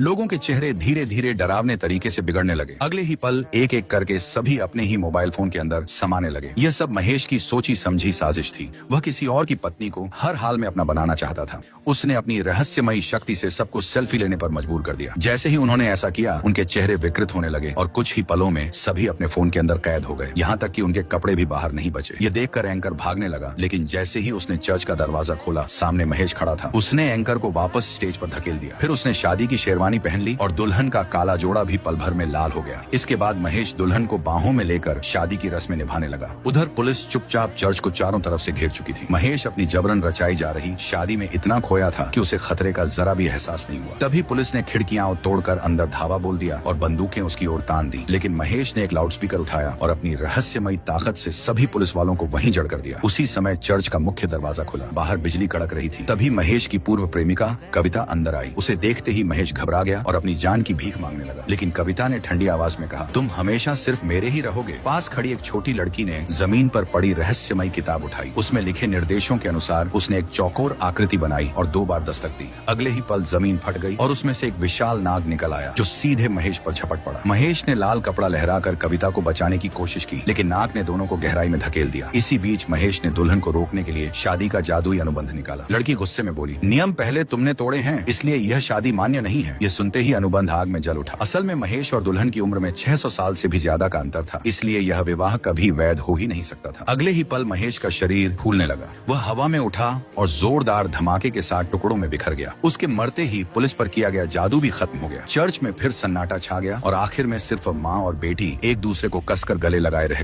लोगों के चेहरे धीरे धीरे डरावने तरीके से बिगड़ने लगे। अगले ही पल एक एक करके सभी अपने ही मोबाइल फोन के अंदर समाने लगे। यह सब महेश की सोची समझी साजिश थी। वह किसी और की पत्नी को हर हाल में अपना बनाना चाहता था। उसने अपनी रहस्यमयी शक्ति से सबको सेल्फी लेने पर मजबूर कर दिया। जैसे ही उन्होंने ऐसा किया, उनके चेहरे विकृत होने लगे और कुछ ही पलों में सभी अपने फोन के अंदर कैद हो गए। यहाँ तक कि उनके कपड़े भी बाहर नहीं बचे। ये देखकर एंकर भागने लगा, लेकिन जैसे ही उसने चर्च का दरवाजा खोला, सामने महेश खड़ा था। उसने एंकर को वापस स्टेज पर धकेल दिया। फिर उसने शादी की शेरवानी पहन ली और दुल्हन का काला जोड़ा भी पल भर में लाल हो गया। इसके बाद महेश दुल्हन को बाहों में लेकर शादी की रस्में निभाने लगा। उधर पुलिस चुपचाप चर्च को चारों तरफ से घेर चुकी थी। महेश अपनी जबरन रचाई जा रही शादी में इतना खोया था कि उसे खतरे का जरा भी एहसास नहीं हुआ। तभी पुलिस ने खिड़कियां तोड़कर अंदर धावा बोल दिया और बंदूकें उसकी ओर तान दी। लेकिन महेश ने एक लाउडस्पीकर उठाया और अपनी रहस्यमयी ताकत से सभी पुलिस वालों को वहीं जड़ कर दिया। उसी समय चर्च का मुख्य दरवाजा खुला। बाहर बिजली कड़क रही थी। तभी महेश की पूर्व प्रेमिका कविता अंदर आई। उसे देखते ही महेश घबरा गया और अपनी जान की भीख मांगने लगा। लेकिन कविता ने ठंडी आवाज में कहा, तुम हमेशा सिर्फ मेरे ही रहोगे। पास खड़ी एक छोटी लड़की ने जमीन पर पड़ी रहस्यमयी किताब उठाई। उसमें लिखे निर्देशों के अनुसार उसने एक चौकोर आकृति बनाई और 2 बार दस्तक दी। अगले ही पल जमीन फट गई और उसमें से एक विशाल नाग निकल आया, जो सीधे महेश पर झपट पड़ा। महेश ने लाल कपड़ा लहराकर कविता को बचाने की कोशिश की, लेकिन नाग ने दोनों को गहराई में धकेल दिया। इसी बीच महेश ने दुल्हन को रोकने के लिए शादी का जादुई अनुबंध निकाला। लड़की गुस्से में बोली, नियम पहले तुमने तोड़े हैं, इसलिए यह शादी मान्य नहीं है। ये सुनते ही अनुबंध आग में जल उठा। असल में महेश और दुल्हन की उम्र में 600 साल से भी ज्यादा का अंतर था, इसलिए यह विवाह कभी वैध हो ही नहीं सकता था। अगले ही पल महेश का शरीर फूलने लगा। वह हवा में उठा और जोरदार धमाके के साथ टुकड़ों में बिखर गया। उसके मरते ही पुलिस पर किया गया जादू भी खत्म हो गया। चर्च में फिर सन्नाटा छा गया और आखिर में सिर्फ माँ और बेटी एक दूसरे को कसकर गले लगाए रह